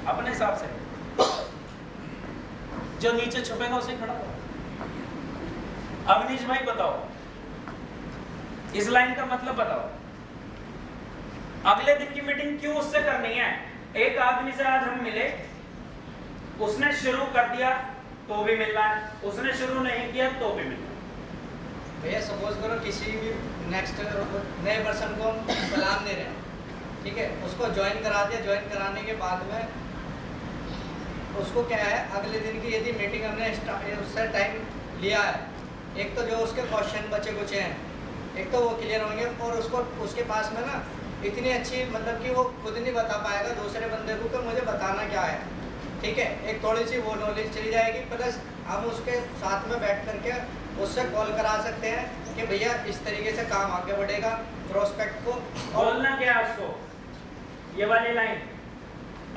अपने हिसाब से, जो नीचे छुपेगा उसे खड़ा करो। अवनीश भाई बताओ, इस लाइन का मतलब बताओ, अगले दिन की मीटिंग क्यों उससे करनी है? एक आदमी से आज हम मिले, उसने शुरू कर दिया तो भी मिलना है, उसने शुरू नहीं किया तो भी मिलना है। भैया सपोज करो किसी भी नेक्स्ट नए पर्सन को हम सलाम दे रहे हैं, ठीक है, उसको ज्वाइन करा दिया, ज्वाइन कराने के बाद में उसको क्या है, अगले दिन की यदि मीटिंग हमने उससे टाइम लिया है, एक तो जो उसके क्वेश्चन बचे कुचे हैं, एक तो वो क्लियर होंगे, और उसको उसके पास में ना इतनी अच्छी मतलब कि वो खुद नहीं बता पाएगा दूसरे बंदे को कि मुझे बताना क्या है, ठीक है, एक थोड़ी सी वो नॉलेज चली जाएगी, प्लस हम उसके साथ में बैठ करके उससे कॉल करा सकते हैं कि भैया इस तरीके से काम आगे बढ़ेगा प्रोस्पेक्ट को। बोलना क्या है उसको, ये वाली लाइन,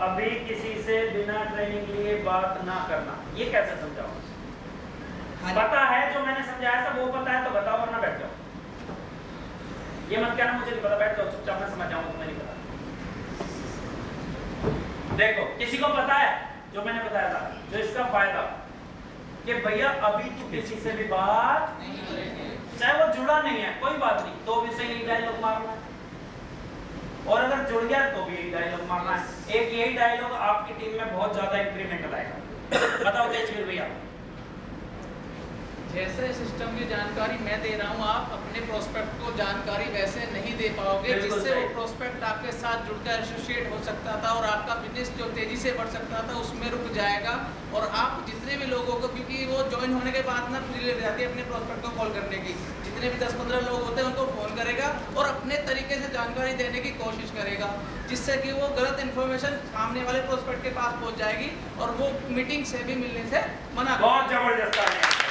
अभी किसी से बिना ट्रेनिंग लिए बात ना करना, ये कैसे समझाओ? हाँ, पता है जो मैंने समझाया था वो पता है तो बताओ, वरना बैठ जाओ। ये मत कहना मुझे नहीं पता, बैठ जाओ चुपचाप, मैं समझ जाऊंगा तुम्हें नहीं पता। देखो किसी को पता है जो मैंने बताया था, जो इसका फायदा कि भैया अभी तू किसी से भी बात नहीं करेंगे, चाहे वो जुड़ा नहीं है कोई बात नहीं, तो भी सही डायलॉग मारना है, और अगर जुड़ गया तो भी यही डायलॉग मारना है। एक यही डायलॉग आपकी टीम में बहुत ज्यादा इंक्रीमेंट लाएगा। बताओ तेजवीर भैया। जैसे सिस्टम की जानकारी मैं दे रहा हूँ, आप अपने प्रोस्पेक्ट को जानकारी वैसे नहीं दे पाओगे जिससे वो प्रोस्पेक्ट आपके साथ जुड़कर एसोसिएट हो सकता था और आपका बिजनेस जो तेजी से बढ़ सकता था उसमें रुक जाएगा। और आप जितने भी लोगों को, क्योंकि वो ज्वाइन होने के बाद ना फ्री ले जाती है अपने प्रोस्पेक्ट को कॉल करने की, जितने भी 10-15 लोग होते हैं उनको फ़ोन करेगा और अपने तरीके से जानकारी देने की कोशिश करेगा, जिससे कि वो गलत इन्फॉर्मेशन सामने वाले प्रोस्पेक्ट के पास पहुँच जाएगी और वो मीटिंग से भी मिलने से मना करेगा। बहुत जबरदस्त है।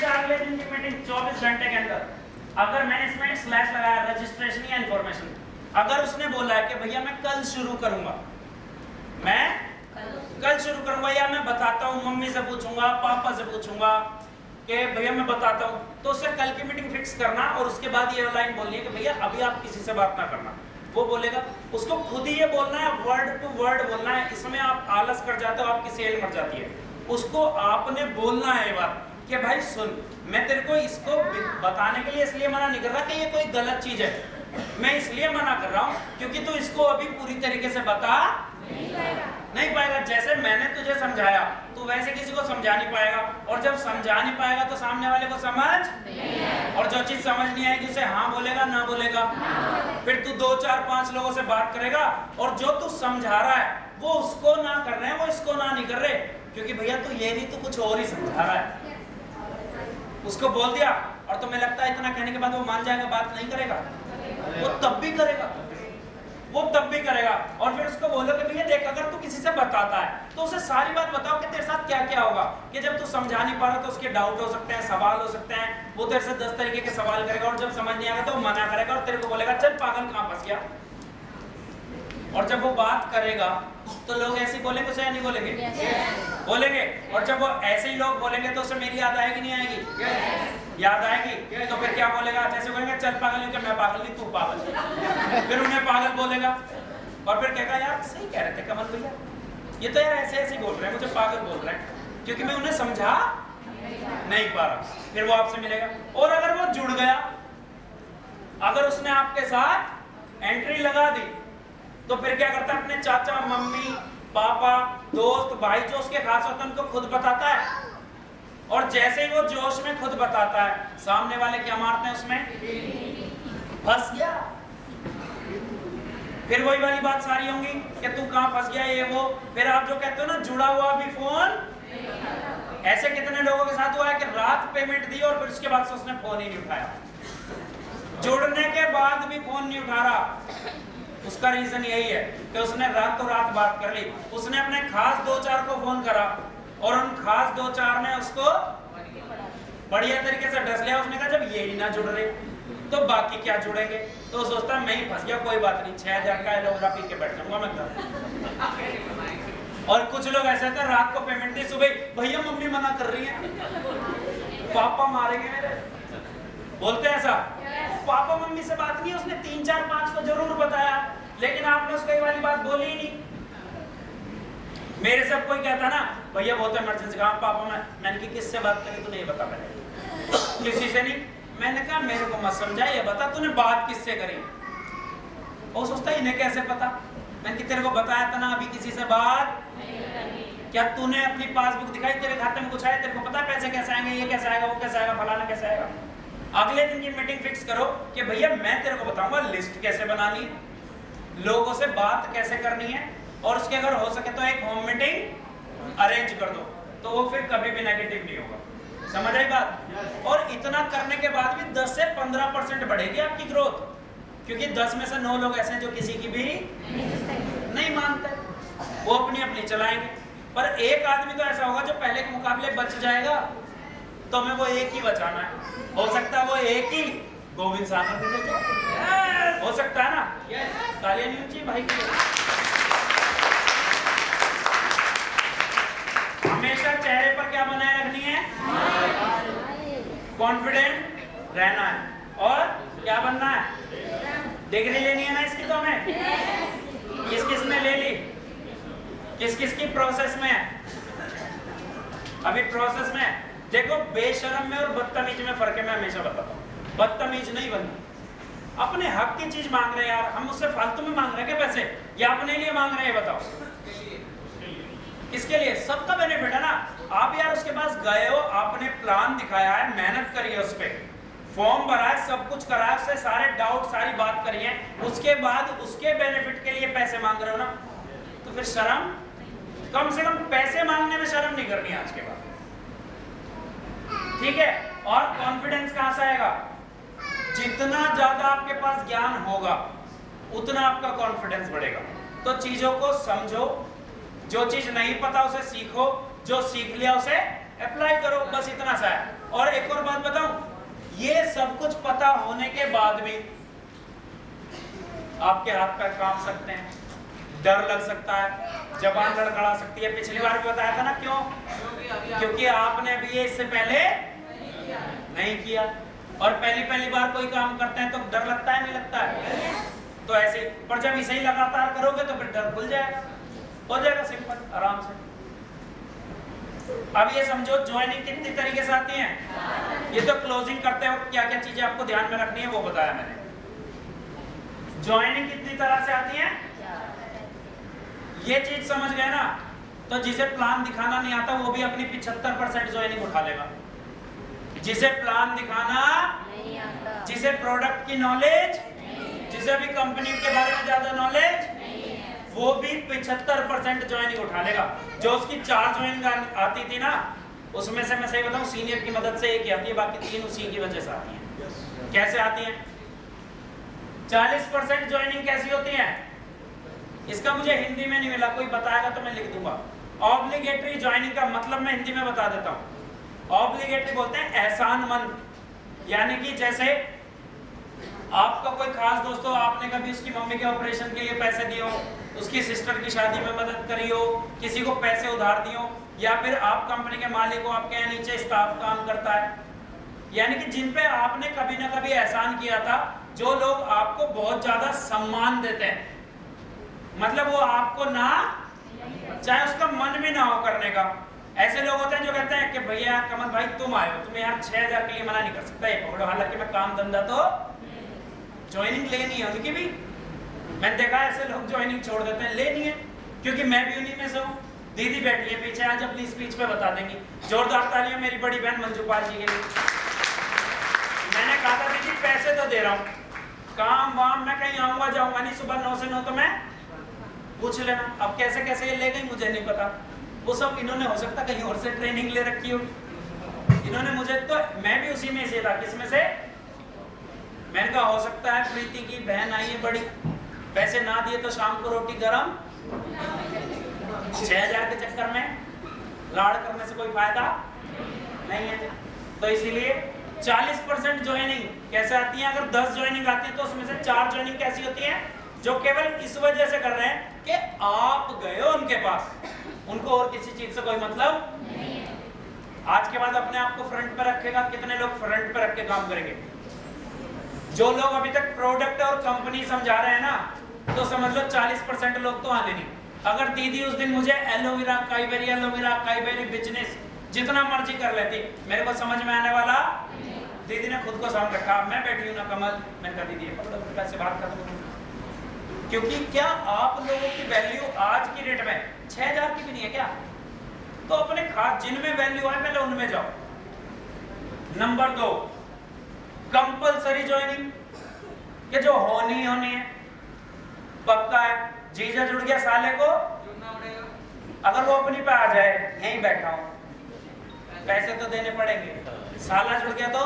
अगले दिन की मीटिंग 24 घंटे के अंदर, अगर मैंने इसमें स्लैश लगाया रजिस्ट्रेशन या इंफॉर्मेशन, अगर उसने बोला है कि भैया मैं कल शुरू करूंगा, मैं कल शुरू करूंगा, या मैं बताता हूँ, मम्मी से पूछूंगा, पापा से पूछूंगा कि भैया मैं बताता हूँ, तो उससे कल की मीटिंग फिक्स करना और उसके बाद ये लाइन बोलनी है कि भैया अभी आप किसी से बात ना करना। वो बोलेगा, उसको खुद ही ये बोलना है, वर्ड टू वर्ड बोलना है। इसमें आप आलस कर जाते हो, आपकी सेल मर जाती है। उसको आपने बोलना है ये बात कि भाई सुन, मैं तेरे को इसको बताने के लिए इसलिए मना नहीं कर रहा कि ये कोई गलत चीज है, मैं इसलिए मना कर रहा हूँ क्योंकि तू इसको अभी पूरी तरीके से बता नहीं पाएगा। जैसे मैंने तुझे समझाया तू वैसे किसी को समझा नहीं पाएगा, और जब समझा नहीं पाएगा तो सामने वाले को समझ नहीं, और जो चीज समझ नहीं आएगी उसे हाँ बोलेगा ना बोलेगा, फिर तू 2, 4, 5 लोगों से बात करेगा और जो तू समझा रहा है वो उसको ना कर रहे हैं, वो इसको ना नहीं कर रहे, क्योंकि भैया तू ये नहीं, तू कुछ और ही समझा रहा है। उसको बोल दिया और तुम्हें लगता है इतना कहने के बाद वो मान जाएगा, बात नहीं करेगा, वो तब भी करेगा, वो तब भी करेगा। और फिर उसको बोलो कि भैया देख, अगर तू किसी से बताता है तो उसे सारी बात बताओ कि तेरे साथ क्या क्या होगा, कि जब तू समझा नहीं पा रहा तो उसके डाउट हो सकते हैं, सवाल हो सकते हैं, वो तेरे से 10 तरीके के सवाल करेगा और जब समझ नहीं आएगा तो वो मना करेगा और तेरे को बोलेगा चल पागल कहाँ फंस गया। और जब वो बात करेगा तो लोग ऐसे ही बोलेंगे उसे, नहीं बोलेंगे? बोलेंगे। और जब वो ऐसे ही लोग बोलेंगे तो उसे मेरी याद आएगी नहीं आएगी? याद आएगी। तो फिर क्या बोलेगा? जैसे बोलेंगे चल पागल नहीं, मैं पागल नहीं तू पागल, फिर उन्हें पागल बोलेगा और फिर कहेगा यार सही कह रहे थे कमल भैया, ये तो यार ऐसे ऐसे ही बोल रहे हैं, मुझे पागल बोल रहे हैं क्योंकि मैं उन्हें समझा नहीं पा रहा। फिर वो आपसे मिलेगा। और अगर वो जुड़ गया, अगर उसने आपके साथ एंट्री लगा दी तो फिर क्या करता है? अपने चाचा, मम्मी, पापा, दोस्त, भाई जो उसके खास होते हैं उनको खुद बताता है, और जैसे ही वो जोश में खुद बताता है सामने वाले क्या मारते हैं उसमें? फंस गया। फिर वही वाली बात सारी होंगी कि तू कहां फंस गया, ये वो। फिर आप जो कहते हो ना जुड़ा हुआ भी फोन, ऐसे कितने लोगों के साथ हुआ है कि रात पेमेंट दी और फिर उसके बाद से उसने फोन ही नहीं उठाया, जुड़ने के बाद भी फोन नहीं उठा रहा। उसका रीजन यही है कि उसने रातों रात बात कर ली, उसने अपने खास 2-4 को फोन करा और उन खास 2-4 ने उसको बढ़िया तरीके से डस लिया। उसने कहा जब ये ही ना जुड़ रहे तो बाकी क्या जुड़ेंगे, तो सोचता मैं ही फंस गया, कोई बात नहीं 6000 का एलोवेरा पी के बैठ जाऊंगा मैं तो। और कुछ लोग ऐसे थे रात को पेमेंट दी, सुबह भैया मम्मी मना कर रही है, पापा मारेंगे मेरे, बोलते हैं ऐसा। पापा मम्मी से बात नहीं, उसने 3 4 5 को जरूर बताया, लेकिन आपने उसको ये वाली बात बोली ही नहीं। मेरे सब कोई कहता ना भैया बहुत इमरजेंसी, कहा पापा मैंने कि किससे बात करी तूने ये बता। मैंने किसी से नहीं, मैंने कहा मेरे को मत समझा, ये बता तूने बात किससे करी। वो सोचता इन्हें कैसे पता, मैंने कि तेरे को बताया था ना अभी किसी से बात। क्या तूने अपनी पासबुक दिखाई, तेरे खाते में कुछ आया, तेरे को पता है पैसे कैसे आएंगे, ये कैसे आएगा, वो कैसे आएगा, फलाना कैसे आएगा। अगले दिन की मीटिंग फिक्स करो कि भैया मैं तेरे को बताऊंगा लिस्ट कैसे बनानी है, लोगों से बात कैसे करनी है, और उसके अगर हो सके तो एक होम मीटिंग अरेंज कर दो, तो वो फिर कभी भी नेगेटिव नहीं होगा। समझ आई बात। और इतना करने के बाद भी 10 से 15% बढ़ेगी आपकी ग्रोथ, क्योंकि 10 में से 9 लोग ऐसे हैं जो किसी की भी नहीं मानते, वो अपनी अपनी चलाएंगे। पर एक आदमी तो ऐसा होगा जो पहले के मुकाबले बच जाएगा, तो हमें वो एक ही बचाना है। हो सकता है वो एक ही गोविंद सागर निकल जाए, हो सकता है ना। तालियां नहीं ऊंची भाई की। हमेशा चेहरे पर क्या बनाए रखनी है, कॉन्फिडेंट रहना है। और क्या बनना है, डिग्री लेनी है ना इसकी, तो हमें किस किस ने ले ली, किस किस की प्रोसेस में है, अभी प्रोसेस में है। देखो बेशरम में और बदतमीज में फर्क है, मैं हमेशा बताता हूँ। बदतमीज नहीं बनना, अपने हक की चीज मांग रहे हैं यार, हम उससे फालतू में मांग रहे हैं क्या पैसे, या अपने लिए मांग रहे हैं, बताओ किसके लिए, सबका बेनिफिट है ना। आप यार उसके पास गए हो, आपने प्लान दिखाया है, मेहनत करी है, उस पर फॉर्म भरा है, सब कुछ करा है, उससे सारे डाउट सारी बात करी है, उसके बाद उसके बेनिफिट के लिए पैसे मांग रहे हो ना, तो फिर शर्म, कम से कम पैसे मांगने में शर्म नहीं करनी आज के बाद, ठीक है। और कॉन्फिडेंस कहां से आएगा, जितना ज्यादा आपके पास ज्ञान होगा उतना आपका कॉन्फिडेंस बढ़ेगा। तो चीजों को समझो, जो चीज नहीं पता उसे सीखो, जो सीख लिया उसे अप्लाई करो, बस इतना सा है। और एक और बात बताऊं, ये सब कुछ पता होने के बाद भी आपके हाथ पैर कांप सकते हैं, डर लग सकता है, जबान लड़खड़ा सकती है। पिछली बार भी बताया था ना, क्यों, क्योंकि आपने अभी ये इससे पहले नहीं किया, और पहली बार कोई काम करते हैं तो डर लगता है, नहीं लगता है, तो ऐसे। पर जब इसे ही लगातार करोगे तो फिर डर खुल जाएगा, हो जाएगा सिंपल, आराम से। अब ये समझो ज्वाइनिंग कितनी तरीके से आती है, ये तो क्लोजिंग करते वक्त क्या क्या चीजें आपको ध्यान में रखनी है वो बताया मैंने। ज्वाइनिंग कितनी तरह से आती है, ये चीज समझ गए ना, तो जिसे प्लान दिखाना नहीं आता वो भी अपनी 75% ज्वाइनिंग उठा लेगा। जिसे प्लान दिखाना नहीं आता, जिसे प्रोडक्ट की नॉलेज, जिसे भी कंपनी के बारे में ज्यादा नॉलेज, वो भी 75% ज्वाइनिंग उठा लेगा। जो उसकी 4 ज्वाइनिंग आती थी ना, उसमें से मैं सही बताऊं सीनियर की मदद से एक ही आती है, बाकी 3 उसी की वजह से आती हैं। कैसे आती हैं? 40% ज्वाइनिंग कैसी होती है, इसका मुझे हिंदी में नहीं मिला, कोई बताएगा तो मैं लिख दूंगा। ऑब्लिगेटरी ज्वाइनिंग का मतलब मैं हिंदी में बता देता हूँ। ऑब्लिगेटरी बोलते हैं एहसानमंद, यानी कि जैसे आपका कोई खास दोस्त हो, आपने कभी उसकी मम्मी के ऑपरेशन के लिए पैसे दिए हो, उसकी सिस्टर की शादी में मदद करी हो, किसी को पैसे उधार दिए हो, या फिर आप कंपनी के मालिक हो, आपके यहाँ नीचे स्टाफ काम करता है, यानी कि जिन पे आपने कभी ना कभी एहसान किया था, जो लोग आपको बहुत ज्यादा सम्मान देते हैं, मतलब वो आपको ना चाहे उसका मन भी ना हो करने का। ऐसे लोग होते हैं जो कहते हैं कि भैया यार कमल भाई तुम आए हो, तुम्हें यार 6000 के लिए मना नहीं कर सकता, ये पकड़ो, हालांकि मैं काम धंधा तो ज्वाइनिंग लेनी है उनकी भी, मैंने देखा ऐसे लोग ज्वाइनिंग छोड़ देते हैं, लेनी है, क्योंकि मैं भी उन्हीं में से हूँ। दीदी बैठी है पीछे, आज अपनी स्पीच पे बता देंगी। जोरदार तालियां मेरी बड़ी बहन मंजूपाल जी के लिए। मैंने कहा था दीदी पैसे तो दे रहा हूँ, काम वाम मैं कहीं आऊंगा जाऊंगा नहीं, सुबह 9 से 9 तो मैं पूछ लेना। अब कैसे कैसे ये ले गई मुझे नहीं पता, वो सब इन्होंने हो सकता कहीं और से ट्रेनिंग ले रखी हो इन्होंने मुझे, तो मैं भी उसी में से था। किसमें से? मैंने कहा हो सकता है प्रीति की बहन आई है बड़ी, पैसे ना दिए तो शाम को रोटी गरम, 6000 के चक्कर में लाड़ करने से कोई फायदा नहीं है। तो इसीलिए 40% ज्वाइनिंग कैसे आती है, अगर 10 ज्वाइनिंग आती है तो उसमें से 4 ज्वाइनिंग कैसी होती है, जो केवल इस वजह से कर रहे हैं कि आप गए हो उनके पास, उनको और किसी चीज से कोई मतलब नहीं है। आज के बाद अपने आप को फ्रंट पे रखेगा, कितने लोग फ्रंट पे रख के काम करेंगे? जो लोग अभी तक प्रोडक्ट और कंपनी समझा रहे हैं ना, तो समझ लो 40% लोग तो आने नहीं। अगर दीदी उस दिन मुझे एलोवेरा काइबेरी बिजनेस जितना मर्जी कर लेती, मेरे को समझ में आने वाला। दीदी ने खुद को समझ रखा, मैं बैठी हूँ ना कमल, मैंने कहा दीदी पकड़ो से बात कर दूँ, क्योंकि क्या आप लोगों की वैल्यू आज की डेट में 6000 की भी नहीं है क्या? तो अपने खास जिनमें वैल्यू है पहले उनमें जाओ। नंबर 2, कंपलसरी ज्वाइनिंग, कि जो होनी है, पक्का है। जीजा जुड़ गया साले को जुड़ना पड़ेगा। अगर वो अपनी पे आ जाए, यहीं बैठा हूं, पैसे तो देने पड़ेंगे। साला जुड़ गया तो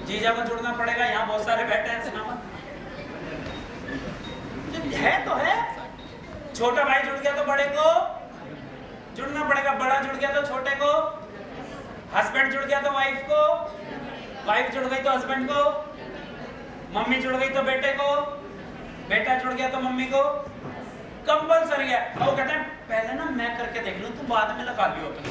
जीजा को जुड़ना पड़ेगा। यहाँ बहुत सारे बैठे हैं, सुना है तो है। छोटा भाई जुड़ गया तो बड़े को जुड़ना पड़ेगा, बड़ा जुड़ गया तो छोटे को, हस्बैंड जुड़ गया तो वाइफ को, वाइफ जुड़ गई तो हस्बैंड को, मम्मी जुड़ गई तो बेटे को, बेटा जुड़ गया तो मम्मी को। कंपलसरी है। वो कहते हैं पहले ना मैं करके देख लूं, तू बाद में लगा लियो अपने।